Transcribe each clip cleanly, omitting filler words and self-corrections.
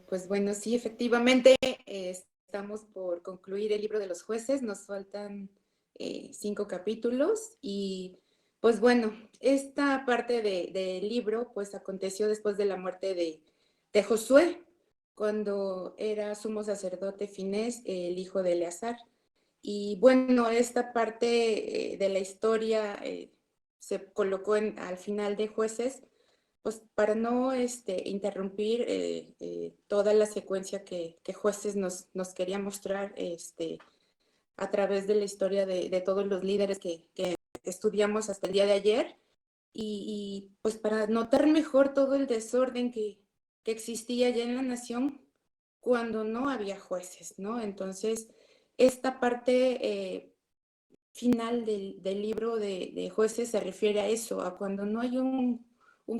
Pues bueno, sí, efectivamente estamos por concluir el libro de los jueces, nos faltan 5 capítulos y pues bueno, esta parte del libro pues aconteció después de la muerte de Josué, cuando era sumo sacerdote Finés, el hijo de Eleazar. Y bueno, esta parte de la historia se colocó al final de Jueces, pues para no interrumpir toda la secuencia que Jueces nos quería mostrar a través de la historia de todos los líderes que estudiamos hasta el día de ayer, y pues para notar mejor todo el desorden que existía ya en la nación cuando no había jueces, ¿no? Entonces, esta parte final del libro de jueces se refiere a eso, a cuando no hay un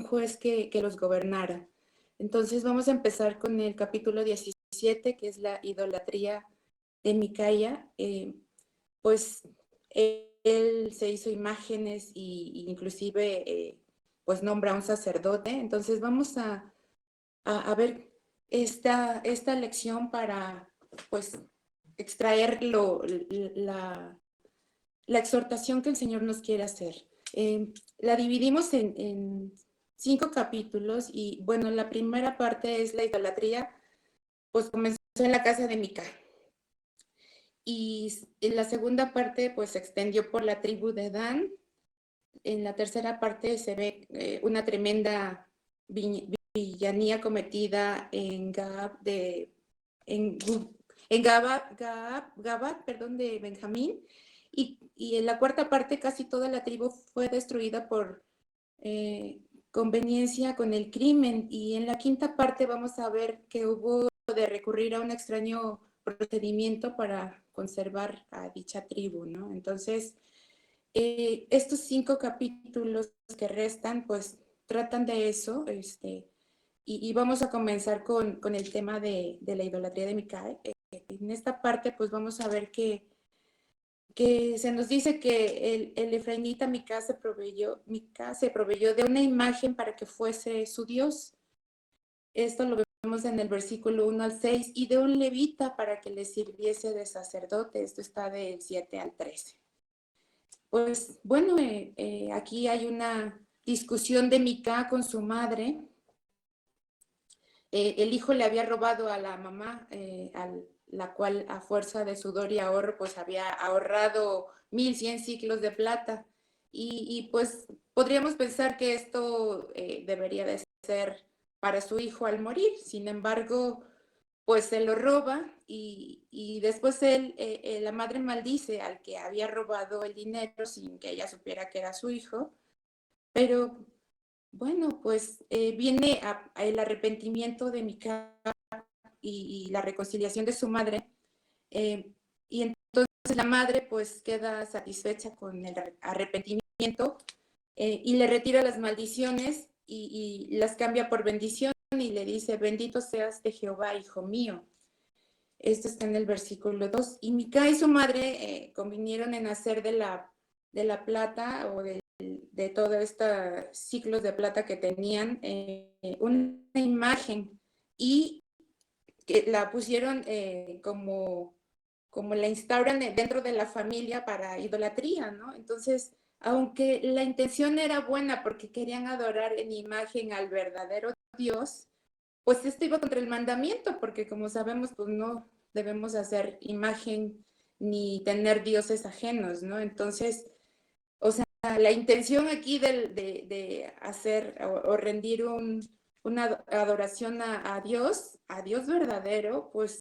juez que los gobernara. Entonces vamos a empezar con el capítulo 17, que es la idolatría de Micaía. Pues él se hizo imágenes y inclusive pues nombra a un sacerdote. Entonces vamos a ver esta lección para pues extraer la exhortación que el Señor nos quiere hacer. La dividimos en 5 capítulos y bueno, la primera parte es la idolatría, pues comenzó en la casa de Mica. Y en la segunda parte pues se extendió por la tribu de Dan. En la tercera parte se ve una tremenda villanía cometida en Gab en Gabad, perdón, de Benjamín, y en la cuarta parte casi toda la tribu fue destruida por conveniencia con el crimen, y en la quinta parte vamos a ver que hubo de recurrir a un extraño procedimiento para conservar a dicha tribu, ¿no? Entonces, estos 5 capítulos que restan, pues tratan de eso, y vamos a comenzar con el tema de la idolatría de Micae. En esta parte, pues vamos a ver que se nos dice que el efraimita Mica se proveyó de una imagen para que fuese su Dios. Esto lo vemos en el versículo 1 al 6, y de un levita para que le sirviese de sacerdote. Esto está del 7 al 13. Pues bueno, aquí hay una discusión de Mica con su madre. El hijo le había robado a la mamá, la cual a fuerza de sudor y ahorro, pues había ahorrado 1,100 ciclos de plata. Y pues podríamos pensar que esto debería de ser para su hijo al morir. Sin embargo, pues se lo roba, y después la madre maldice al que había robado el dinero sin que ella supiera que era su hijo. Pero bueno, pues viene el arrepentimiento de Mica y la reconciliación de su madre, y entonces la madre pues queda satisfecha con el arrepentimiento, y le retira las maldiciones y las cambia por bendición, y le dice: bendito seas de Jehová, hijo mío. Esto está en el versículo 2. Y Mica y su madre convinieron en hacer de la plata, o de todos estos ciclos de plata que tenían, una imagen, y que la pusieron como la instauran dentro de la familia para idolatría, ¿no? Entonces, aunque la intención era buena porque querían adorar en imagen al verdadero Dios, pues esto iba contra el mandamiento, porque como sabemos, pues no debemos hacer imagen ni tener dioses ajenos, ¿no? Entonces, o sea, la intención aquí de hacer o rendir una adoración a Dios verdadero, pues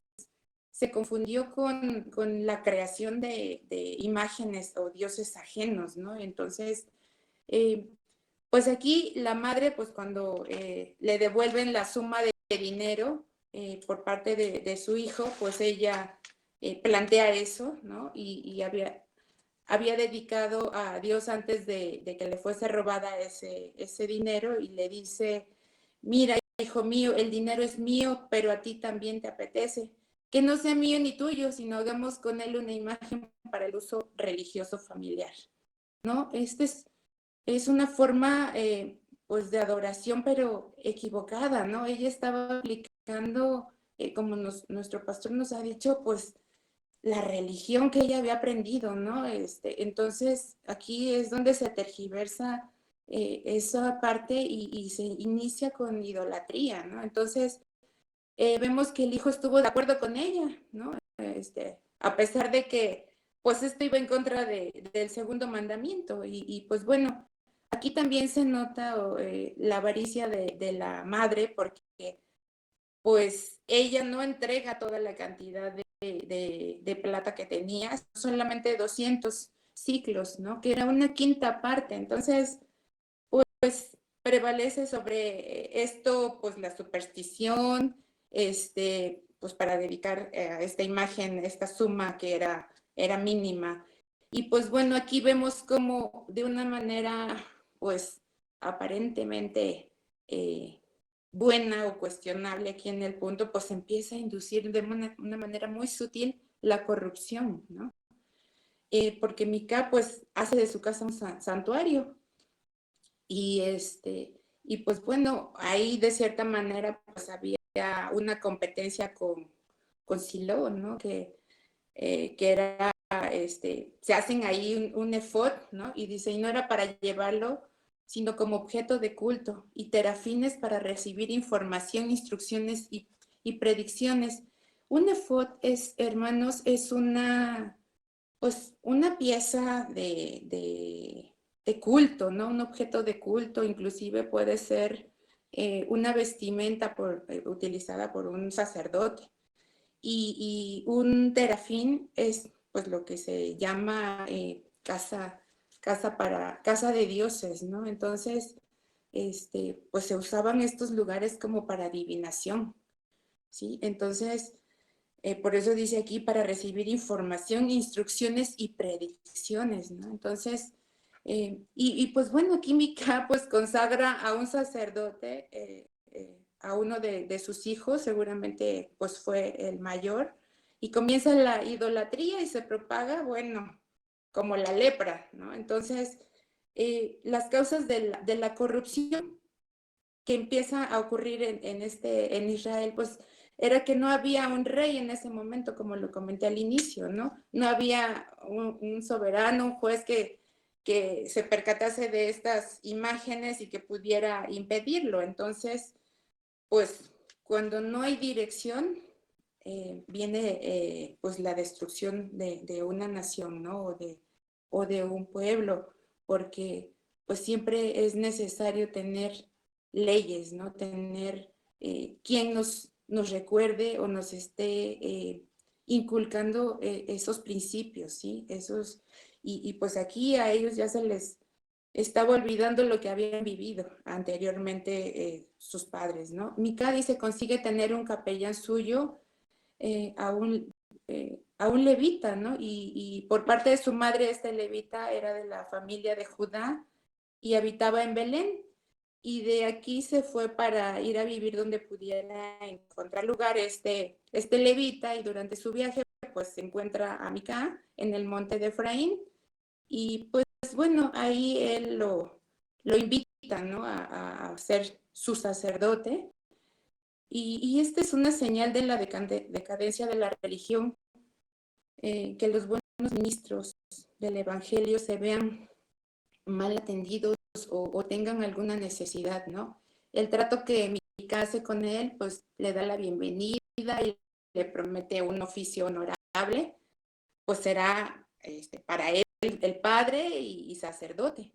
se confundió con la creación de imágenes o dioses ajenos, ¿no? Entonces, eh, pues aquí la madre, pues cuando le devuelven la suma de dinero por parte de su hijo, pues ella plantea eso, ¿no? Y había dedicado a Dios antes de que le fuese robada ese dinero, y le dice: mira, hijo mío, el dinero es mío, pero a ti también te apetece que no sea mío ni tuyo, sino hagamos con él una imagen para el uso religioso familiar, ¿no? Es una forma pues de adoración, pero equivocada, ¿no? Ella estaba aplicando, como nuestro pastor nos ha dicho, pues la religión que ella había aprendido, ¿no? Entonces, aquí es donde se tergiversa esa parte y se inicia con idolatría, ¿no? Entonces, vemos que el hijo estuvo de acuerdo con ella, ¿no? A pesar de que, pues, esto iba en contra del segundo mandamiento. Y, pues, bueno, aquí también se nota la avaricia de la madre, porque, pues, ella no entrega toda la cantidad de plata que tenía, solamente 200 ciclos, ¿no? Que era una quinta parte. Entonces, pues prevalece sobre esto, pues la superstición, pues para dedicar a esta imagen, esta suma que era mínima. Y pues bueno, aquí vemos como de una manera, pues aparentemente buena o cuestionable aquí en el punto, pues empieza a inducir de una manera muy sutil la corrupción, ¿no? Porque Mica pues hace de su casa un santuario y y pues bueno, ahí de cierta manera pues había una competencia con Silo, ¿no? Que era, se hacen ahí un efod, ¿no? Y dice, y no era para llevarlo, sino como objeto de culto, y terafines para recibir información, instrucciones y predicciones. Un efod es, hermanos, es pues una pieza de culto, ¿no? Un objeto de culto, inclusive puede ser una vestimenta utilizada por un sacerdote. Y un terafín es pues lo que se llama casa de dioses, ¿no? Entonces, pues se usaban estos lugares como para adivinación, ¿sí? Entonces, por eso dice aquí para recibir información, instrucciones y predicciones, ¿no? Entonces, pues bueno, aquí Mica pues consagra a un sacerdote, a uno de sus hijos, seguramente pues fue el mayor, y comienza la idolatría y se propaga, bueno, como la lepra, ¿no? Entonces, las causas de la corrupción que empieza a ocurrir en Israel, pues era que no había un rey en ese momento, como lo comenté al inicio, ¿no? No había un soberano, un juez que se percatase de estas imágenes y que pudiera impedirlo. Entonces, pues cuando no hay dirección, viene pues la destrucción de una nación, ¿no? O de un pueblo, porque pues siempre es necesario tener leyes, ¿no? Tener quien nos recuerde o nos esté inculcando esos principios, ¿sí? Pues aquí a ellos ya se les estaba olvidando lo que habían vivido anteriormente sus padres, ¿no? Mica dice, consigue tener un capellán suyo, eh, a, un, a un levita, ¿no? Y por parte de su madre, este levita era de la familia de Judá y habitaba en Belén. Y de aquí se fue para ir a vivir donde pudiera encontrar lugar este levita, y durante su viaje pues se encuentra a Mica en el monte de Efraín, y pues bueno, ahí él lo invita, ¿no? A ser su sacerdote. Y esta es una señal de la decadencia de la religión, que los buenos ministros del Evangelio se vean mal atendidos o tengan alguna necesidad, ¿no? El trato que Mica hace con él, pues le da la bienvenida y le promete un oficio honorable, pues será para él el padre y sacerdote.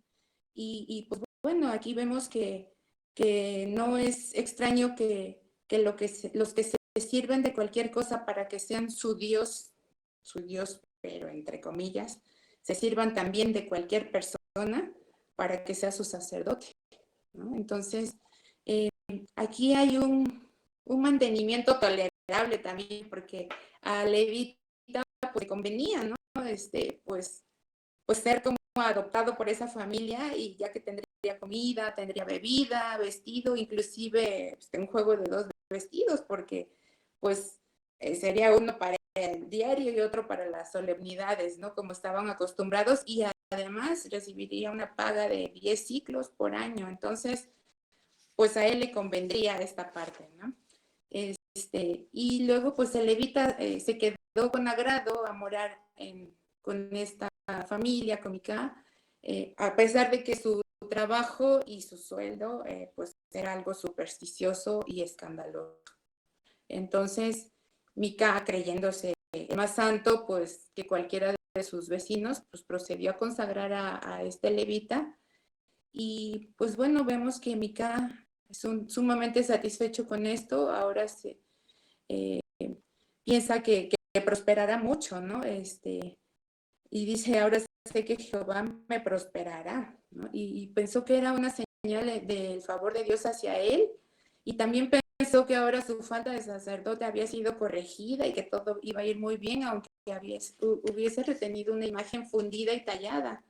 Pues bueno, aquí vemos que no es extraño que los que se sirven de cualquier cosa para que sean su Dios, pero entre comillas, se sirvan también de cualquier persona para que sea su sacerdote, ¿no? Entonces, aquí hay un mantenimiento tolerable también, porque a Levita pues convenía, ¿no? Pues ser como adoptado por esa familia, y ya que tendría comida, tendría bebida, vestido, inclusive pues, un juego de dos vestidos, porque pues sería uno para el diario y otro para las solemnidades, ¿no? Como estaban acostumbrados, y además recibiría una paga de 10 ciclos por año. Entonces, pues a él le convendría esta parte, ¿no? Y luego pues el levita se quedó con agrado a morar con esta familia, con Mica, a pesar de que su trabajo y su sueldo pues era algo supersticioso y escandaloso. Entonces, Mica, creyéndose el más santo, pues que cualquiera de sus vecinos, pues procedió a consagrar a este levita. Y pues bueno, vemos que Mica es sumamente satisfecho con esto. Ahora eh, piensa que prosperará mucho, ¿no? Y dice, ahora sé que Jehová me prosperará, ¿no? Y pensó que era una señal del favor de Dios hacia él, y también pensó que ahora su falta de sacerdote había sido corregida y que todo iba a ir muy bien, aunque hubiese retenido una imagen fundida y tallada.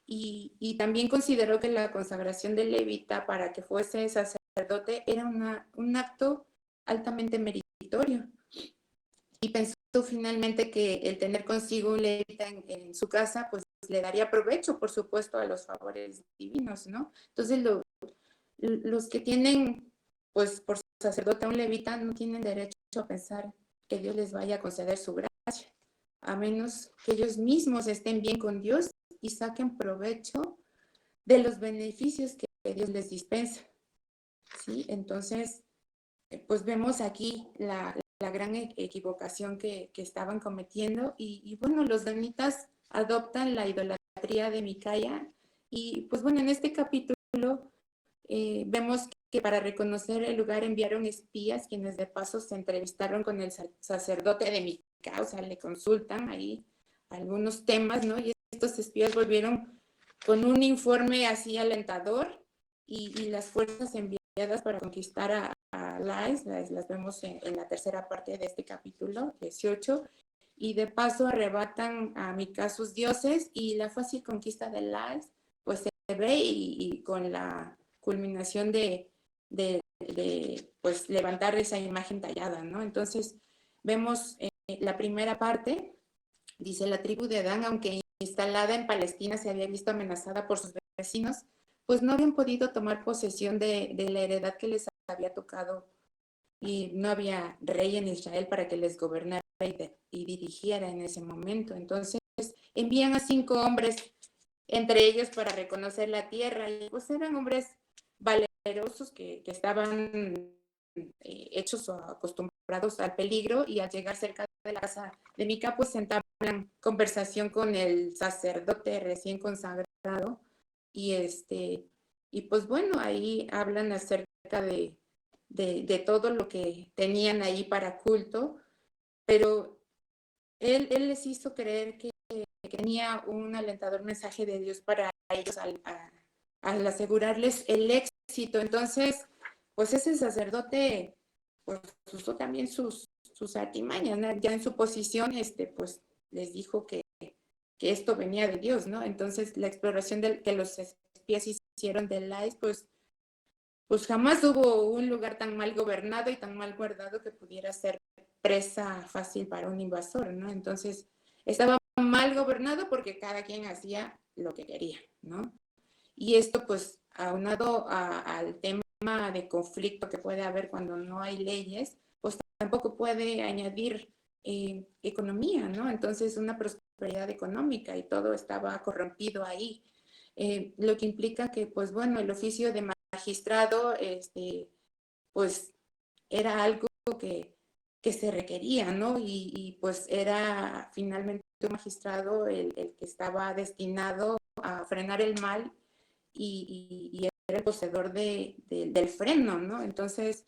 Y también consideró que la consagración del levita para que fuese sacerdote era un acto altamente meritorio. Y pensó finalmente que el tener consigo un levita en su casa, pues le daría provecho, por supuesto, a los favores divinos, ¿no? Entonces, los que tienen, pues, por sacerdote a un levita, no tienen derecho a pensar que Dios les vaya a conceder su gracia, a menos que ellos mismos estén bien con Dios y saquen provecho de los beneficios que Dios les dispensa, ¿sí? Entonces, pues vemos aquí la gran equivocación que estaban cometiendo, y bueno, los danitas adoptan la idolatría de Micaya, y pues bueno, en este capítulo vemos que para reconocer el lugar enviaron espías, quienes de paso se entrevistaron con el sacerdote de Mica, o sea, le consultan ahí algunos temas, ¿no? Y estos espías volvieron con un informe así alentador, y las fuerzas enviadas para conquistar a Lais, las vemos en la tercera parte de este capítulo 18, y de paso arrebatan a Mica sus dioses, y la fácil conquista de Lais pues se ve, y con la culminación de pues levantar esa imagen tallada, ¿no? Entonces vemos la primera parte, dice: la tribu de Adán, aunque instalada en Palestina, se había visto amenazada por sus vecinos, pues no habían podido tomar posesión de la heredad que les había tocado, y no había rey en Israel para que les gobernara y dirigiera en ese momento. Entonces envían a 5 hombres entre ellos para reconocer la tierra, y pues eran hombres valerosos que estaban hechos o acostumbrados al peligro, y al llegar cerca de la casa de Mica, pues entablan conversación con el sacerdote recién consagrado, y y pues bueno, ahí hablan acerca de todo lo que tenían ahí para culto, pero él les hizo creer que tenía un alentador mensaje de Dios para ellos al asegurarles el éxito. Entonces, pues ese sacerdote pues usó también sus artimañas, ¿no? Ya en su posición, pues les dijo que esto venía de Dios, ¿no? Entonces, la exploración que los espías hicieron de Lais, pues jamás hubo un lugar tan mal gobernado y tan mal guardado que pudiera ser presa fácil para un invasor, ¿no? Entonces, estaba mal gobernado porque cada quien hacía lo que quería, ¿no? Y esto, pues, aunado al tema de conflicto que puede haber cuando no hay leyes, pues tampoco puede añadir economía, ¿no? Entonces, una prosperidad económica, y todo estaba corrompido ahí. Lo que implica que, pues bueno, el oficio de magistrado, pues era algo que se requería, ¿no? Pues era finalmente un magistrado el que estaba destinado a frenar el mal, y era el poseedor del freno, ¿no? Entonces,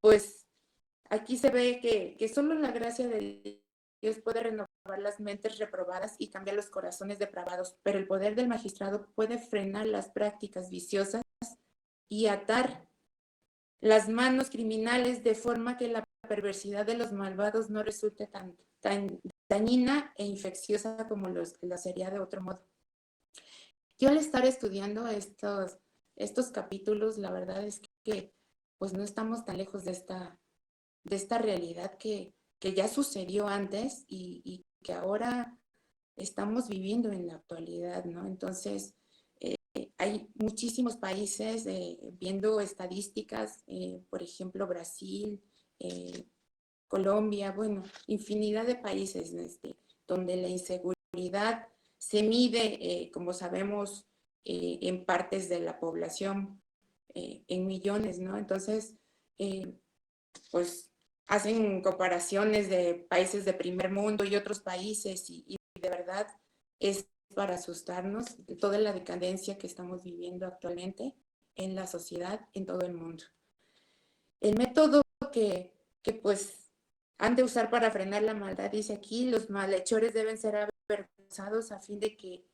pues aquí se ve que solo la gracia de Dios puede renovar las mentes reprobadas y cambiar los corazones depravados, pero el poder del magistrado puede frenar las prácticas viciosas y atar las manos criminales, de forma que la perversidad de los malvados no resulte tan dañina e infecciosa como la sería de otro modo. Yo, al estar estudiando estos capítulos, la verdad es que pues no estamos tan lejos de esta realidad que ya sucedió antes, y que ahora estamos viviendo en la actualidad, ¿no? Entonces, hay muchísimos países, viendo estadísticas, por ejemplo, Brasil, Colombia, bueno, infinidad de países donde la inseguridad se mide, como sabemos, en partes de la población, en millones, ¿no? Entonces, pues hacen comparaciones de países de primer mundo y otros países y de verdad es para asustarnos de toda la decadencia que estamos viviendo actualmente en la sociedad, en todo el mundo. El método que pues han de usar para frenar la maldad, dice aquí, los malhechores deben ser avergonzados a fin de que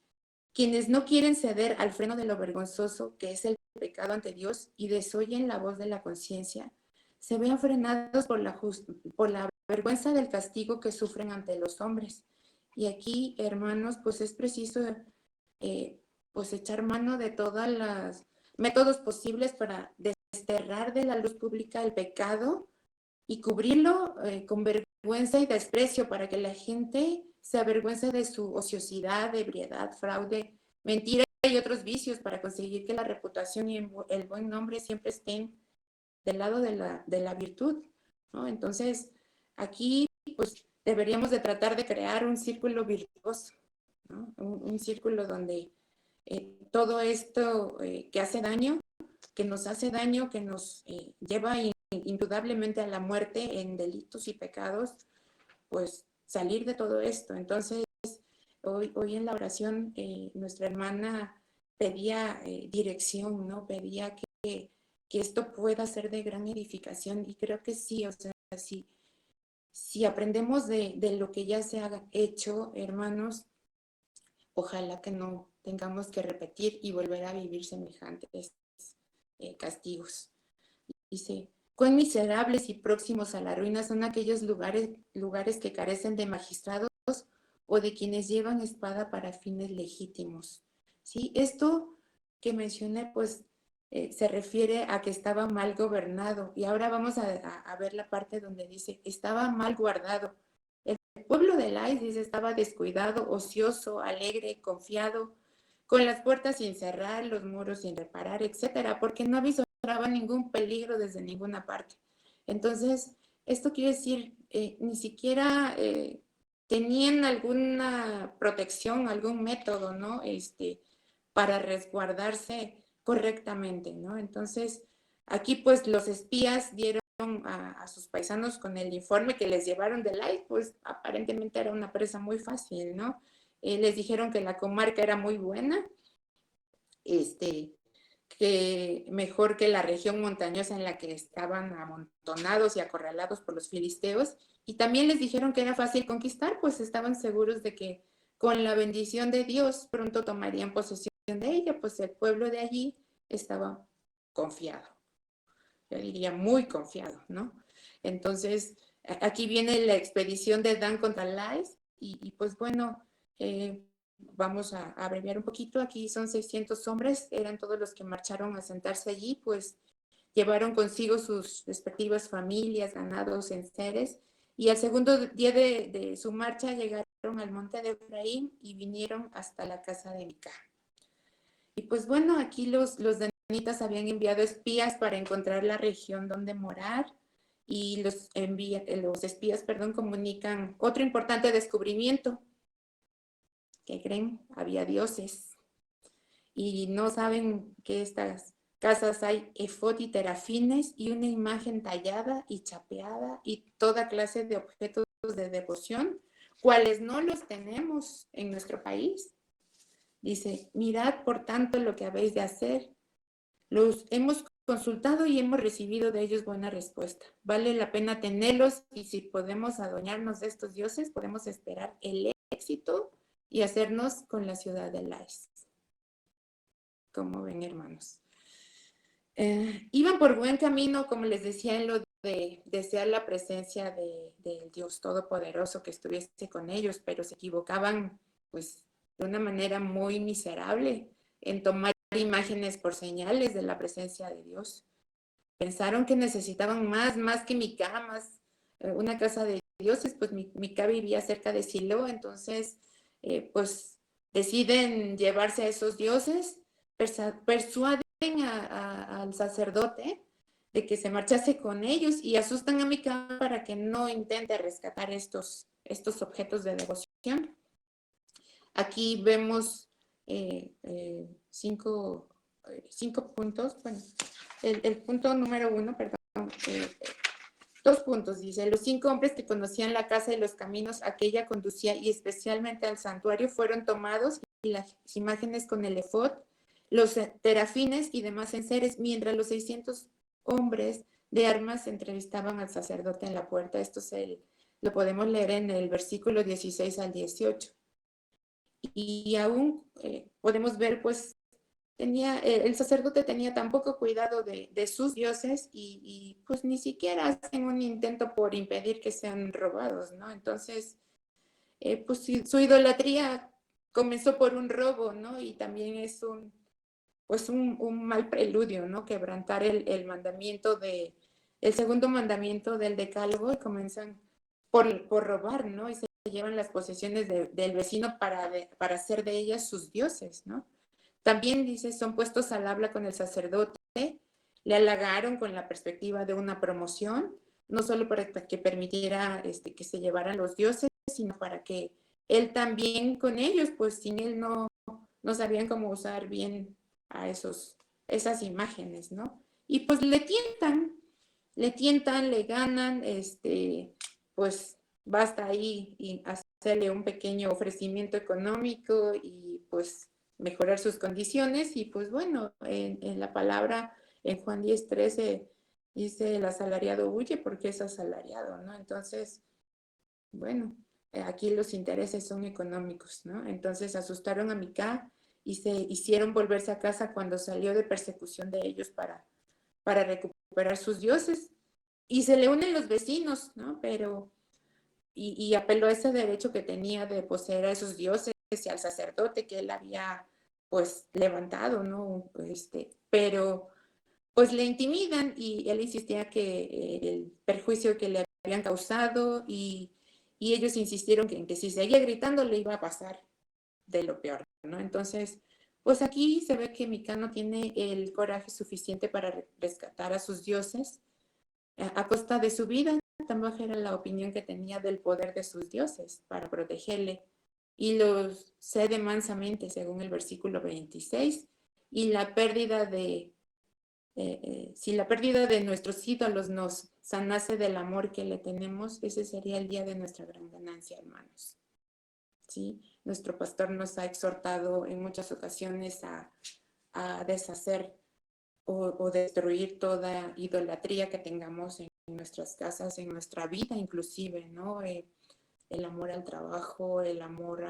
quienes no quieren ceder al freno de lo vergonzoso que es el pecado ante Dios y desoyen la voz de la conciencia, se vean frenados por la vergüenza del castigo que sufren ante los hombres. Y aquí, hermanos, pues es preciso pues echar mano de todos los métodos posibles para desterrar de la luz pública el pecado y cubrirlo con vergüenza y desprecio para que la gente se avergüence de su ociosidad, ebriedad, fraude, mentira y otros vicios para conseguir que la reputación y el buen nombre siempre estén del lado de la virtud, ¿no? Entonces, aquí pues deberíamos de tratar de crear un círculo virtuoso, ¿no? Un círculo donde todo esto que hace daño, que nos hace daño, que nos lleva indudablemente a la muerte en delitos y pecados, pues salir de todo esto. Entonces, hoy en la oración nuestra hermana pedía dirección, ¿no? Pedía que esto pueda ser de gran edificación y creo que sí, o sea, si aprendemos de lo que ya se ha hecho, hermanos, ojalá que no tengamos que repetir y volver a vivir semejantes castigos. Dice, cuán miserables y próximos a la ruina son aquellos lugares que carecen de magistrados o de quienes llevan espada para fines legítimos. ¿Sí? Esto que mencioné, pues, se refiere a que estaba mal gobernado. Y ahora vamos a ver la parte donde dice, estaba mal guardado. El pueblo de Lais, dice, estaba descuidado, ocioso, alegre, confiado, con las puertas sin cerrar, los muros sin reparar, etcétera, porque no visoraba ningún peligro desde ninguna parte. Entonces, esto quiere decir, ni siquiera tenían alguna protección, algún método, ¿no? Para resguardarse correctamente, ¿no? Entonces, aquí pues los espías dieron a sus paisanos con el informe que les llevaron de Lais, pues aparentemente era una presa muy fácil, ¿no? Les dijeron que la comarca era muy buena, que mejor que la región montañosa en la que estaban amontonados y acorralados por los filisteos, y también les dijeron que era fácil conquistar, pues estaban seguros de que con la bendición de Dios pronto tomarían posesión de ella, pues el pueblo de allí estaba confiado, yo diría muy confiado, ¿no? Entonces, aquí viene la expedición de Dan contra Lais, y pues bueno, vamos a abreviar un poquito, aquí son 600 hombres, eran todos los que marcharon a sentarse allí, pues llevaron consigo sus respectivas familias, ganados, enseres, y al segundo día de su marcha llegaron al monte de Efraín y vinieron hasta la casa de Mica. Y pues bueno, aquí los danitas habían enviado espías para encontrar la región donde morar, y los espías, perdón, comunican otro importante descubrimiento. ¿Qué creen? Había dioses. Y no saben que estas casas hay efod y terafines y una imagen tallada y chapeada y toda clase de objetos de devoción, cuales no los tenemos en nuestro país. Dice, mirad por tanto lo que habéis de hacer. Los hemos consultado y hemos recibido de ellos buena respuesta. Vale la pena tenerlos y si podemos adueñarnos de estos dioses, podemos esperar el éxito y hacernos con la ciudad de Lais. Como ven, hermanos. Iban por buen camino, como les decía, en lo de desear la presencia del Dios Todopoderoso que estuviese con ellos, pero se equivocaban, pues, de una manera muy miserable en tomar imágenes por señales de la presencia de Dios. Pensaron que necesitaban más que Mica, más una casa de dioses, pues Mica vivía cerca de Silo, entonces, pues, deciden llevarse a esos dioses, persuaden al sacerdote de que se marchase con ellos y asustan a Mica para que no intente rescatar estos objetos de devoción. Aquí vemos 5 puntos. Bueno, el punto número 1, perdón, 2 puntos, dice: los 5 hombres que conocían la casa y los caminos a que ella conducía y especialmente al santuario fueron tomados, y las imágenes con el efod, los terafines y demás enseres, mientras los 600 hombres de armas entrevistaban al sacerdote en la puerta. Esto lo podemos leer en el versículo 16 al 18. Y aún podemos ver, pues, el sacerdote tenía tan poco cuidado de sus dioses y pues ni siquiera hacen un intento por impedir que sean robados, ¿no? Entonces, pues su idolatría comenzó por un robo, ¿no? Y también es un mal preludio, ¿no? Quebrantar el mandamiento el segundo mandamiento del decálogo, y comienzan por robar, ¿no? Y se llevan las posesiones del vecino para hacer de ellas sus dioses, ¿no? También dice: son puestos al habla con el sacerdote, le halagaron con la perspectiva de una promoción, no solo para que permitiera que se llevaran los dioses, sino para que él también con ellos, pues sin él no sabían cómo usar bien a esas imágenes, ¿no? Y pues le tientan, le ganan, pues basta ahí y hacerle un pequeño ofrecimiento económico y pues mejorar sus condiciones. Y pues bueno, en la palabra, en Juan 10:13, dice: el asalariado huye porque es asalariado, ¿no? Entonces, bueno, aquí los intereses son económicos, ¿no? Entonces asustaron a Mica y se hicieron volverse a casa cuando salió de persecución de ellos para recuperar sus dioses. Y se le unen los vecinos, ¿no? Y apeló a ese derecho que tenía de poseer a esos dioses y al sacerdote que él había, pues, levantado, ¿no? Pero, pues, le intimidan y él insistía que el perjuicio que le habían causado, y ellos insistieron en que si seguía gritando le iba a pasar de lo peor, ¿no? Entonces, pues aquí se ve que Mica no tiene el coraje suficiente para rescatar a sus dioses a costa de su vida. Tan baja era la opinión que tenía del poder de sus dioses para protegerle, y los cede mansamente, según el versículo 26. Y la pérdida si la pérdida de nuestros ídolos nos sanase del amor que le tenemos, ese sería el día de nuestra gran ganancia, hermanos. ¿Sí? Nuestro pastor nos ha exhortado en muchas ocasiones a deshacer o destruir toda idolatría que tengamos en nuestras casas, en nuestra vida inclusive, ¿no? El amor al trabajo, el amor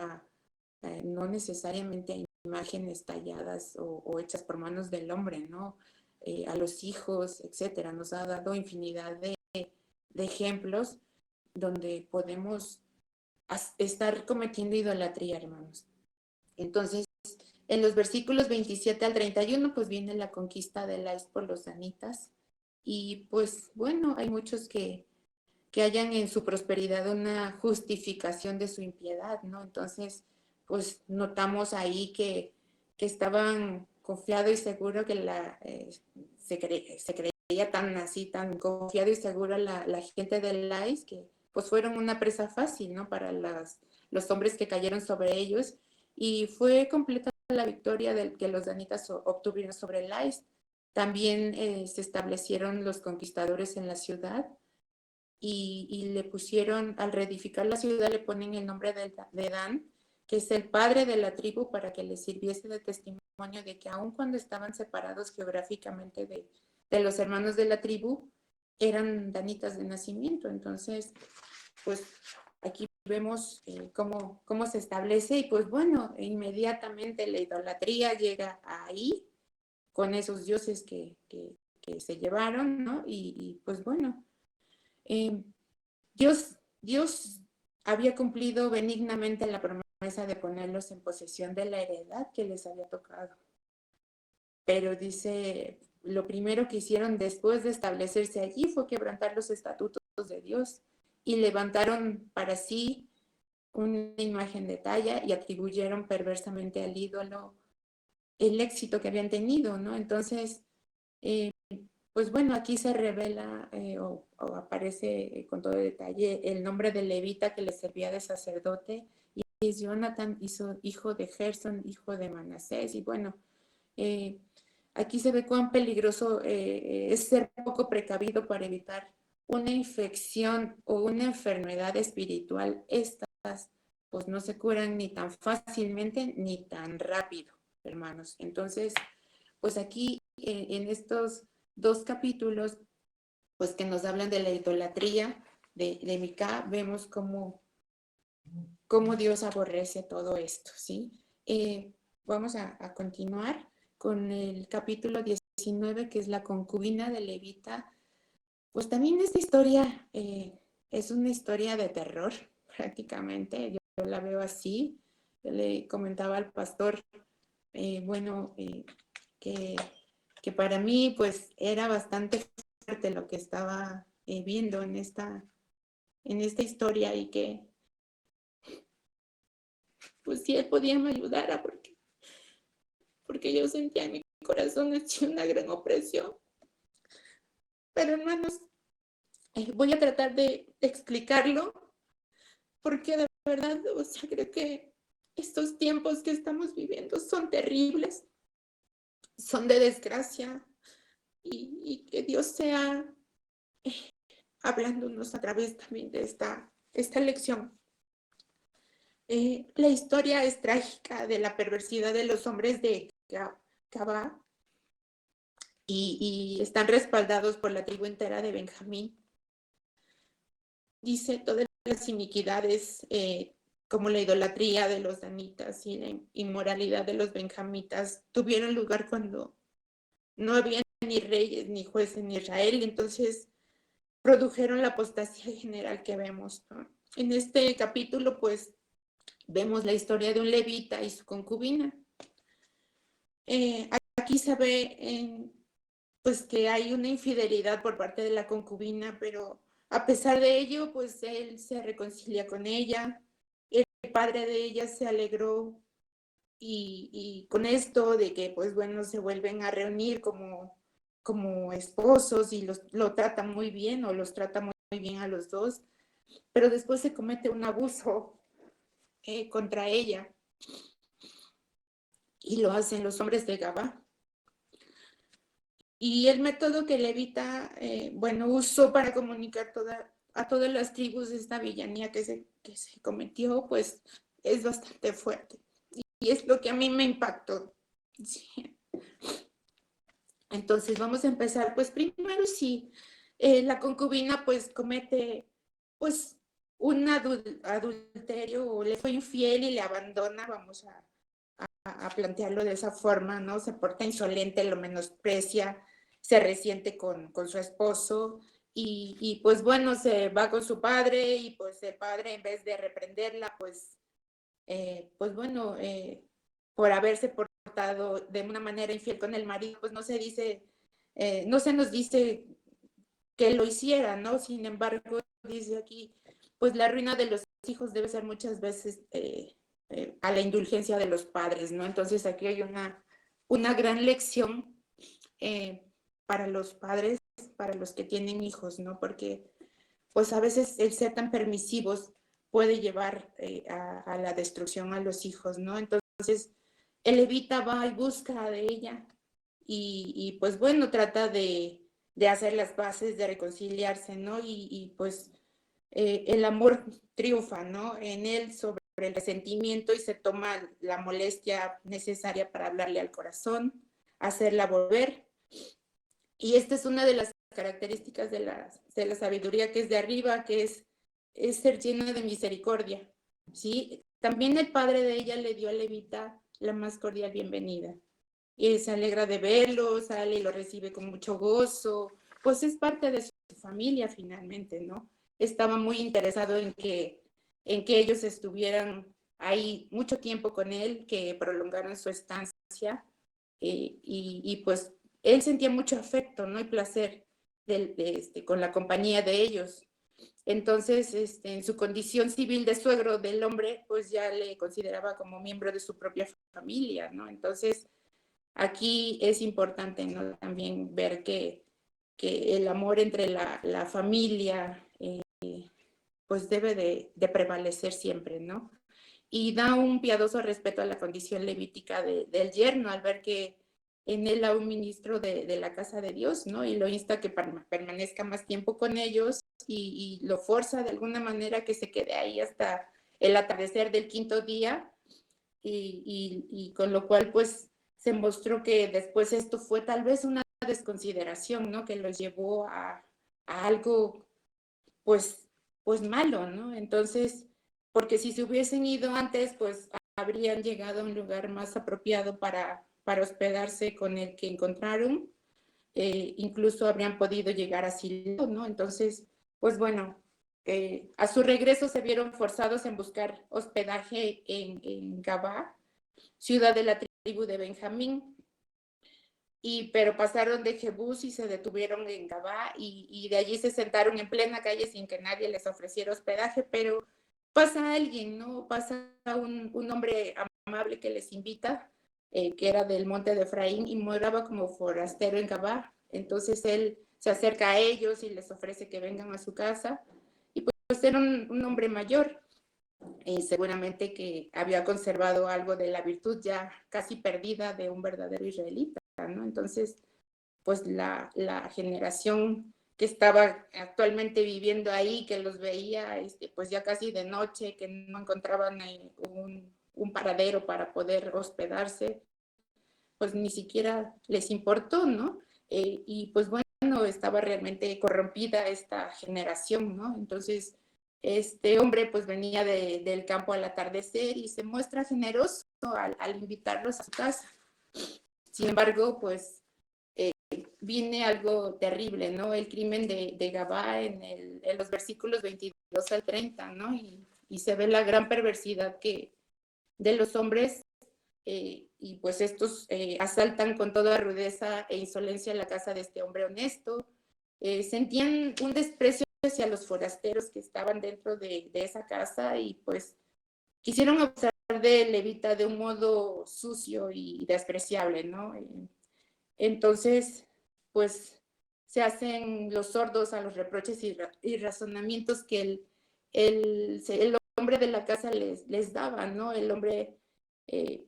no necesariamente a imágenes talladas o hechas por manos del hombre, ¿no? A los hijos, etcétera. Nos ha dado infinidad de ejemplos donde podemos estar cometiendo idolatría, hermanos. Entonces, en los versículos 27 al 31, pues viene la conquista de Lais por los danitas. Y pues bueno, hay muchos que hayan en su prosperidad una justificación de su impiedad, ¿no? Entonces, pues notamos ahí que estaban confiado y seguro que se creía tan así, tan confiado y seguro la gente de Lais, que pues fueron una presa fácil, ¿no? Para los hombres que cayeron sobre ellos, y fue completa la victoria que los danitas obtuvieron sobre Lais. También se establecieron los conquistadores en la ciudad, y le pusieron, al reedificar la ciudad, le ponen el nombre de Dan, que es el padre de la tribu, para que le sirviese de testimonio de que aun cuando estaban separados geográficamente de los hermanos de la tribu, eran danitas de nacimiento. Entonces, pues aquí vemos cómo se establece, y pues bueno, inmediatamente la idolatría llega ahí con esos dioses que se llevaron, ¿no? Y pues bueno, eh, Dios había cumplido benignamente la promesa de ponerlos en posesión de la heredad que les había tocado. Pero dice, lo primero que hicieron después de establecerse allí fue quebrantar los estatutos de Dios, y levantaron para sí una imagen de talla y atribuyeron perversamente al ídolo el éxito que habían tenido, ¿no? Entonces, pues bueno, aquí se revela o aparece con todo detalle el nombre del levita que le servía de sacerdote, y es Jonathan, hijo de Gerson, hijo de Manasés, y bueno, aquí se ve cuán peligroso es ser poco precavido para evitar una infección o una enfermedad espiritual. Estas pues no se curan ni tan fácilmente ni tan rápido, hermanos. Entonces, pues aquí en estos 2 capítulos, pues que nos hablan de la idolatría de Mica, vemos cómo Dios aborrece todo esto, ¿sí? Vamos a continuar con el capítulo 19, que es la concubina de Levita. Pues también esta historia es una historia de terror, prácticamente. Yo la veo así. Yo le comentaba al pastor, bueno, que para mí pues era bastante fuerte lo que estaba viendo en esta historia, y que pues si él podía me ayudara, porque yo sentía en mi corazón una gran opresión. Pero hermanos, voy a tratar de explicarlo, porque de verdad, o sea, creo que estos tiempos que estamos viviendo son terribles, son de desgracia, y que Dios sea hablándonos a través también de esta lección. La historia es trágica de la perversidad de los hombres de Gabá, y están respaldados por la tribu entera de Benjamín. Dice todas las iniquidades, como la idolatría de los danitas y la inmoralidad de los benjamitas, tuvieron lugar cuando no había ni reyes ni jueces en Israel, y entonces produjeron la apostasía general que vemos, ¿no? En este capítulo, pues, vemos la historia de un levita y su concubina. Aquí se ve pues que hay una infidelidad por parte de la concubina, pero a pesar de ello, pues él se reconcilia con ella. El padre de ella se alegró, y con esto de que, pues bueno, se vuelven a reunir como esposos, y lo tratan muy bien, o los trata muy bien a los dos, pero después se comete un abuso contra ella, y lo hacen los hombres de Gabá. Y el método que Levita, bueno, usó para comunicar a todas las tribus de esta villanía que se cometió, pues es bastante fuerte. Y es lo que a mí me impactó. Sí. Entonces vamos a empezar, pues primero sí, la concubina pues comete pues un adulterio, o le fue infiel y le abandona, vamos a plantearlo de esa forma, ¿no? Se porta insolente, lo menosprecia, se resiente con su esposo, y pues bueno, se va con su padre, y pues el padre, en vez de reprenderla, pues bueno, por haberse portado de una manera infiel con el marido, pues no se dice, no se nos dice que lo hiciera, ¿no? Sin embargo, dice aquí, pues la ruina de los hijos debe ser muchas veces a la indulgencia de los padres, ¿no? Entonces aquí hay una gran lección para los padres, para los que tienen hijos, ¿no? Porque pues a veces el ser tan permisivos puede llevar a la destrucción a los hijos, ¿no? Entonces, el levita va y busca de ella, y pues bueno, trata de hacer las bases, de reconciliarse, ¿no? Y pues el amor triunfa, ¿no? En él sobre el resentimiento, y se toma la molestia necesaria para hablarle al corazón, hacerla volver. Y esta es una de las características de la sabiduría que es de arriba, que es ser llena de misericordia, ¿sí? También el padre de ella le dio a Levita la más cordial bienvenida. Y se alegra de verlo, sale y lo recibe con mucho gozo, pues es parte de su familia finalmente, ¿no? Estaba muy interesado en que ellos estuvieran ahí mucho tiempo con él, que prolongaran su estancia, y pues él sentía mucho afecto, ¿no? Y placer con la compañía de ellos. Entonces, en su condición civil de suegro del hombre, pues ya le consideraba como miembro de su propia familia, ¿no? Entonces, aquí es importante, ¿no? También ver que el amor entre la familia pues debe de prevalecer siempre, ¿no? Y da un piadoso respeto a la condición levítica del yerno al ver que en él a un ministro de la casa de Dios, ¿no? Y lo insta a que permanezca más tiempo con ellos y lo forza de alguna manera que se quede ahí hasta el atardecer del quinto día y con lo cual pues se mostró que después esto fue tal vez una desconsideración, ¿no? Que los llevó a algo pues, pues malo, ¿no? Entonces, porque si se hubiesen ido antes, pues habrían llegado a un lugar más apropiado para hospedarse con el que encontraron, incluso habrían podido llegar a Silo, ¿no? Entonces, pues bueno, a su regreso se vieron forzados en buscar hospedaje en Gabá, ciudad de la tribu de Benjamín, pero pasaron de Jebús y se detuvieron en Gabá y de allí se sentaron en plena calle sin que nadie les ofreciera hospedaje, pero pasa alguien, ¿no? Pasa un hombre amable que les invita, que era del monte de Efraín y moraba como forastero en Gabá. Entonces él se acerca a ellos y les ofrece que vengan a su casa y pues era un hombre mayor. Seguramente que había conservado algo de la virtud ya casi perdida de un verdadero israelita, ¿no? Entonces, pues la generación que estaba actualmente viviendo ahí, que los veía pues ya casi de noche, que no encontraban un paradero para poder hospedarse, pues ni siquiera les importó, ¿no? Y pues bueno, estaba realmente corrompida esta generación, ¿no? Entonces, este hombre pues venía del campo al atardecer y se muestra generoso al invitarlos a su casa. Sin embargo, pues viene algo terrible, ¿no? El crimen de Gabá en los versículos 22 al 30, ¿no? Y se ve la gran perversidad de los hombres y pues estos asaltan con toda rudeza e insolencia la casa de este hombre honesto. Sentían un desprecio hacia los forasteros que estaban dentro de esa casa y pues quisieron abusar de Levita de un modo sucio y despreciable, ¿no? Entonces, pues se hacen los sordos a los reproches y razonamientos que el hombre de la casa les daba, ¿no? El hombre,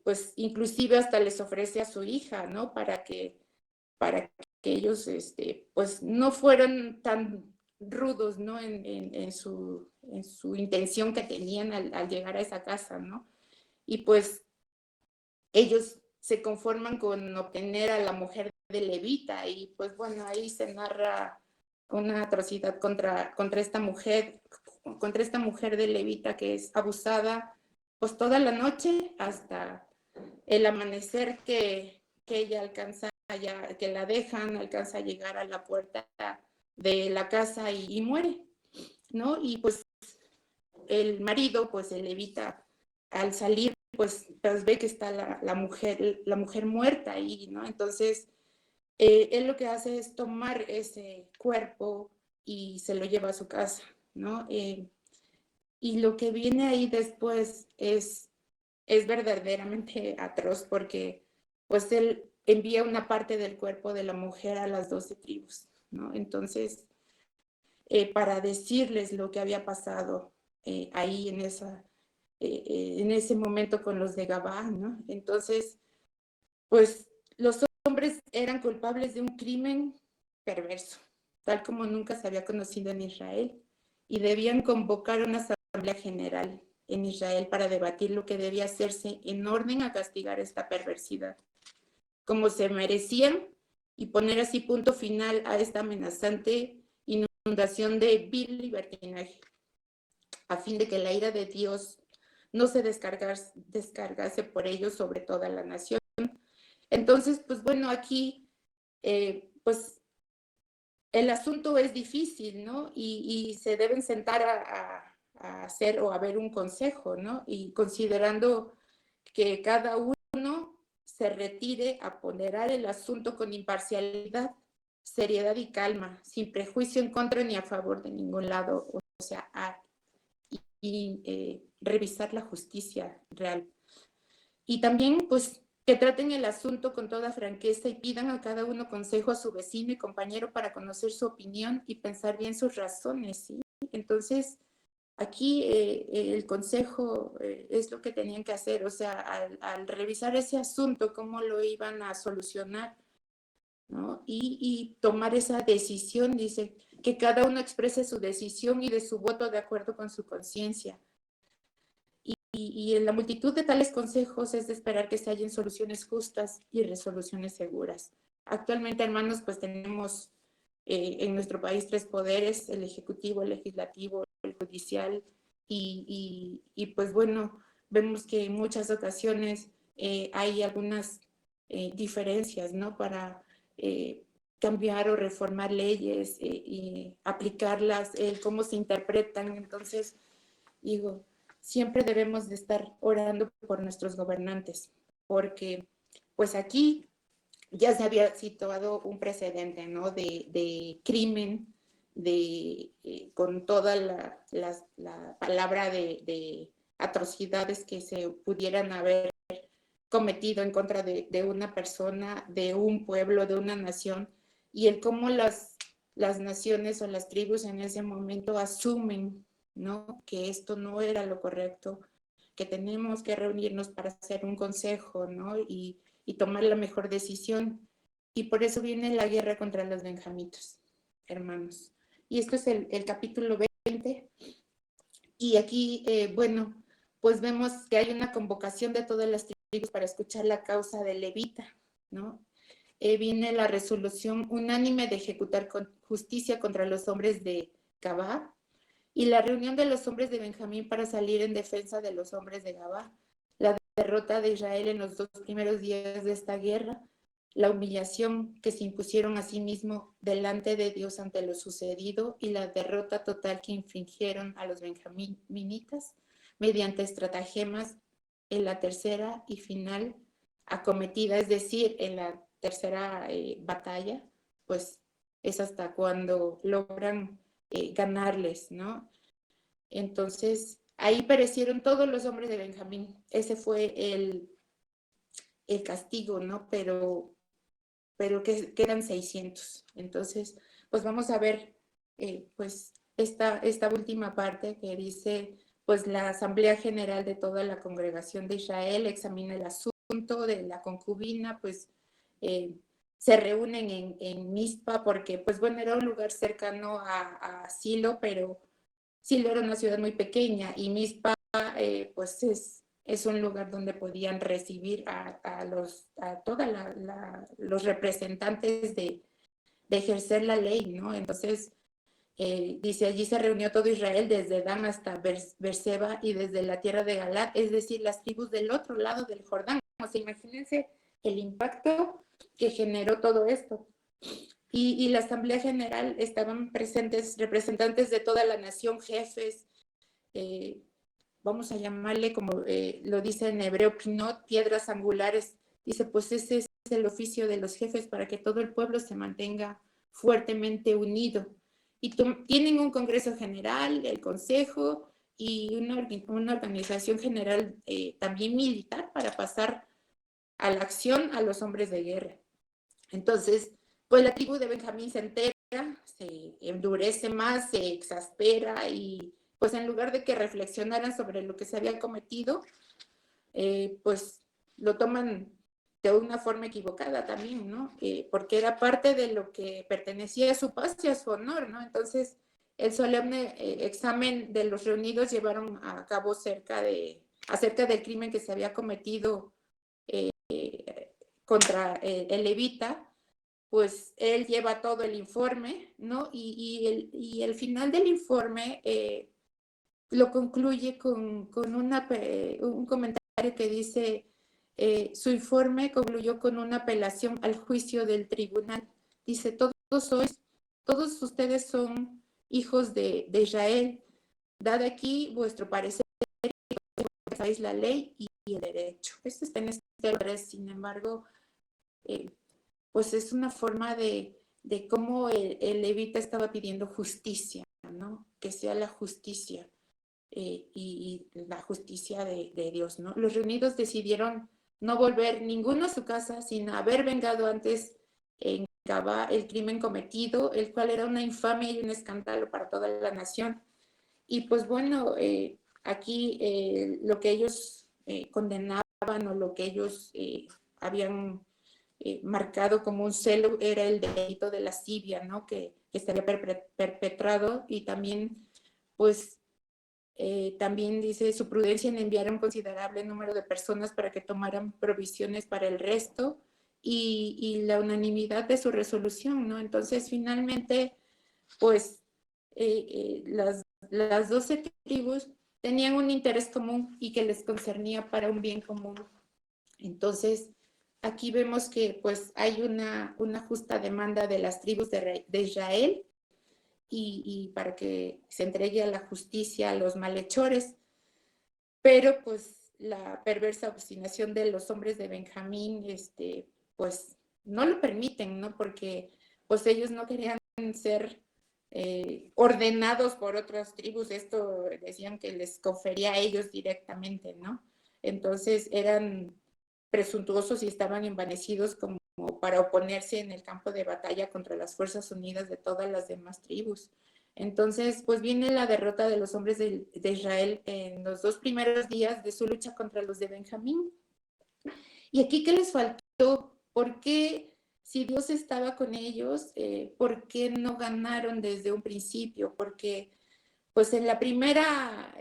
pues inclusive hasta les ofrece a su hija, ¿no? Para que ellos, pues no fueran tan rudos, ¿no? En su intención que tenían al llegar a esa casa, ¿no? Y pues ellos se conforman con obtener a la mujer de Levita y pues bueno, ahí se narra una atrocidad contra esta mujer de Levita que es abusada pues toda la noche hasta el amanecer que ella alcanza ya, que la dejan, alcanza a llegar a la puerta de la casa y muere, ¿no? Y pues el marido pues se Levita al salir pues ve que está la mujer muerta ahí, ¿no? Entonces, él lo que hace es tomar ese cuerpo y se lo lleva a su casa, ¿no? Y lo que viene ahí después es verdaderamente atroz porque pues él envía una parte del cuerpo de la mujer a las 12 tribus, ¿no? Entonces, para decirles lo que había pasado ahí en ese momento con los de Gabá, ¿no? Entonces, pues los hombres eran culpables de un crimen perverso, tal como nunca se había conocido en Israel, y debían convocar una asamblea general en Israel para debatir lo que debía hacerse en orden a castigar esta perversidad, como se merecían, y poner así punto final a esta amenazante inundación de vil libertinaje, a fin de que la ira de Dios no se descargase por ellos sobre toda la nación. Entonces, pues bueno, aquí, pues el asunto es difícil, ¿no? Y se deben sentar a hacer o a ver un consejo, ¿no? Y considerando que cada uno se retire a ponderar el asunto con imparcialidad, seriedad y calma, sin prejuicio en contra ni a favor de ningún lado, o sea, revisar la justicia real. Y también, pues, que traten el asunto con toda franqueza y pidan a cada uno consejo a su vecino y compañero para conocer su opinión y pensar bien sus razones, ¿sí? Entonces, aquí el consejo es lo que tenían que hacer, o sea, al revisar ese asunto, cómo lo iban a solucionar, ¿no? Y tomar esa decisión, dice, que cada uno exprese su decisión y de su voto de acuerdo con su conciencia. Y en la multitud de tales consejos es de esperar que se hallen soluciones justas y resoluciones seguras. Actualmente, hermanos, pues tenemos en nuestro país tres poderes, el ejecutivo, el legislativo, el judicial, pues bueno, vemos que en muchas ocasiones hay algunas diferencias, ¿no? Para cambiar o reformar leyes y aplicarlas, cómo se interpretan. Entonces, digo, siempre debemos de estar orando por nuestros gobernantes, porque pues aquí ya se había situado un precedente, ¿no? De crimen, con toda la palabra de atrocidades que se pudieran haber cometido en contra de una persona, de un pueblo, de una nación, y el cómo las naciones o las tribus en ese momento asumen, ¿no? Que esto no era lo correcto, que tenemos que reunirnos para hacer un consejo, ¿no? Y tomar la mejor decisión. Y por eso viene la guerra contra los benjamitas, hermanos. Y esto es el capítulo 20. Y aquí, bueno, pues vemos que hay una convocación de todas las tribus para escuchar la causa de Levita, ¿no? Viene la resolución unánime de ejecutar con justicia contra los hombres de Gabá y la reunión de los hombres de Benjamín para salir en defensa de los hombres de Gabá. La derrota de Israel en los 2 primeros días de esta guerra, la humillación que se impusieron a sí mismo delante de Dios ante lo sucedido y la derrota total que infringieron a los benjaminitas mediante estratagemas en la tercera y final acometida, es decir, en la tercera batalla, pues es hasta cuando logran ganarles, ¿no? Entonces, ahí perecieron todos los hombres de Benjamín. Ese fue el castigo, ¿no? Pero que quedan 600. Entonces, pues vamos a ver, pues, esta última parte que dice, pues, la Asamblea General de toda la Congregación de Israel examina el asunto de la concubina, pues, se reúnen en Mizpa porque, pues, bueno, era un lugar cercano a Silo, pero Silo era una ciudad muy pequeña y Mizpa, pues, es un lugar donde podían recibir a todos los representantes de ejercer la ley, ¿no? Entonces, dice, allí se reunió todo Israel desde Dan hasta Berseba y desde la tierra de Galad, es decir, las tribus del otro lado del Jordán. O sea, imagínense el impacto que generó todo esto. Y la Asamblea General estaban presentes representantes de toda la nación, jefes, eh, vamos a llamarle como lo dice en hebreo, pinot, piedras angulares. Dice, pues ese es el oficio de los jefes para que todo el pueblo se mantenga fuertemente unido. Y tienen un Congreso General, el Consejo y una organización general también militar para pasar a la acción a los hombres de guerra. Entonces, pues la tribu de Benjamín se entera, se endurece más, se exaspera y pues en lugar de que reflexionaran sobre lo que se había cometido, pues lo toman de una forma equivocada también, ¿no? Porque era parte de lo que pertenecía a su paz y a su honor, ¿no? Entonces, el solemne examen de los reunidos llevaron a cabo acerca del crimen que se había cometido contra el levita, pues él lleva todo el informe, ¿no? Y el final del informe lo concluye con un comentario que dice, su informe concluyó con una apelación al juicio del tribunal. Dice, todos ustedes son hijos de Israel. Dad aquí vuestro parecer, sabéis la ley y el derecho. Esto está en este 3, sin embargo, pues es una forma de cómo el levita estaba pidiendo justicia, ¿no? Que sea la justicia y la justicia de Dios, ¿no? Los reunidos decidieron no volver ninguno a su casa sin haber vengado antes en Gabá el crimen cometido, el cual era una infamia y un escándalo para toda la nación. Y pues bueno, aquí lo que ellos condenaban o lo que ellos habían marcado como un celo era el delito de lascivia, ¿no? Que se había perpetrado, y también, pues, también dice su prudencia en enviar a un considerable número de personas para que tomaran provisiones para el resto, y la unanimidad de su resolución, ¿no? Entonces, finalmente, pues, las 12 tribus tenían un interés común y que les concernía para un bien común. Entonces, aquí vemos que pues hay una justa demanda de las tribus de Israel, y para que se entregue a la justicia a los malhechores, pero pues la perversa obstinación de los hombres de Benjamín, pues no lo permiten, ¿no? Porque pues ellos no querían ser ordenados por otras tribus, esto decían que les confería a ellos directamente, ¿no? Entonces eran presuntuosos y estaban envanecidos como para oponerse en el campo de batalla contra las fuerzas unidas de todas las demás tribus. Entonces, pues viene la derrota de los hombres de Israel en los 2 primeros días de su lucha contra los de Benjamín. ¿Y aquí qué les faltó? ¿Por qué, si Dios estaba con ellos, por qué no ganaron desde un principio? Porque pues en la primera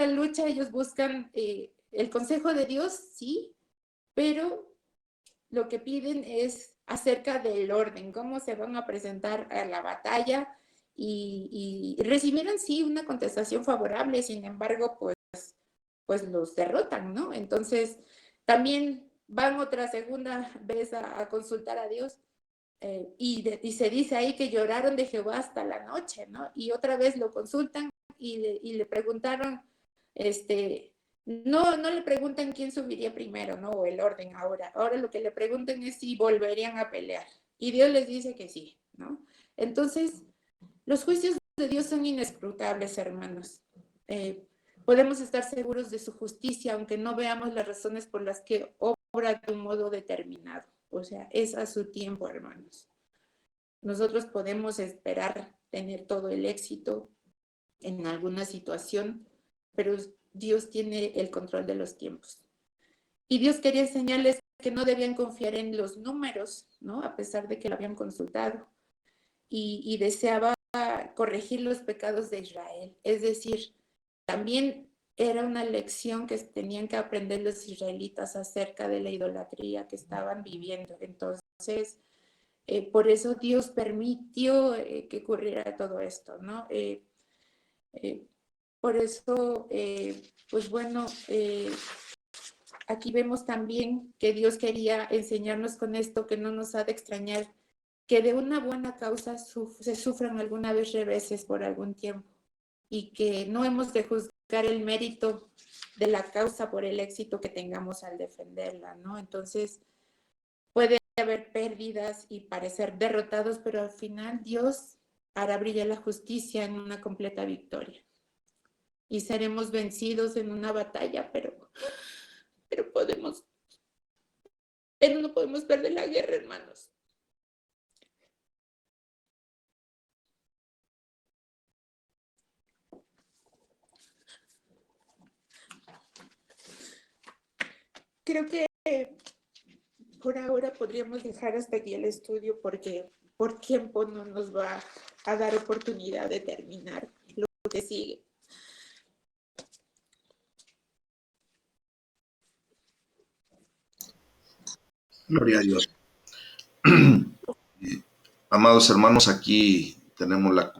lucha ellos buscan el consejo de Dios, sí, pero lo que piden es acerca del orden, cómo se van a presentar a la batalla, y recibieron sí una contestación favorable, sin embargo, pues los derrotan, ¿no? Entonces, también van otra segunda vez a consultar a Dios, y se dice ahí que lloraron de Jehová hasta la noche, ¿no? Y otra vez lo consultan y le preguntaron, no le preguntan quién subiría primero, ¿no? O el orden ahora. Ahora lo que le preguntan es si volverían a pelear. Y Dios les dice que sí, ¿no? Entonces, los juicios de Dios son inescrutables, hermanos. Podemos estar seguros de su justicia, aunque no veamos las razones por las que obra de un modo determinado. O sea, es a su tiempo, hermanos. Nosotros podemos esperar tener todo el éxito en alguna situación, pero Dios tiene el control de los tiempos. Y Dios quería enseñarles que no debían confiar en los números, ¿no? A pesar de que lo habían consultado. Y deseaba corregir los pecados de Israel. Es decir, también era una lección que tenían que aprender los israelitas acerca de la idolatría que estaban viviendo. Entonces, por eso Dios permitió que ocurriera todo esto, ¿no? Por eso, pues bueno, aquí vemos también que Dios quería enseñarnos con esto, que no nos ha de extrañar que de una buena causa se sufran alguna vez reveses por algún tiempo, y que no hemos de juzgar el mérito de la causa por el éxito que tengamos al defenderla, ¿no? Entonces, puede haber pérdidas y parecer derrotados, pero al final Dios hará brillar la justicia en una completa victoria. Y seremos vencidos en una batalla, pero no podemos perder la guerra, hermanos. Creo que por ahora podríamos dejar hasta aquí el estudio, porque por tiempo no nos va a dar oportunidad de terminar lo que sigue. Gloria a Dios. Amados hermanos, aquí tenemos la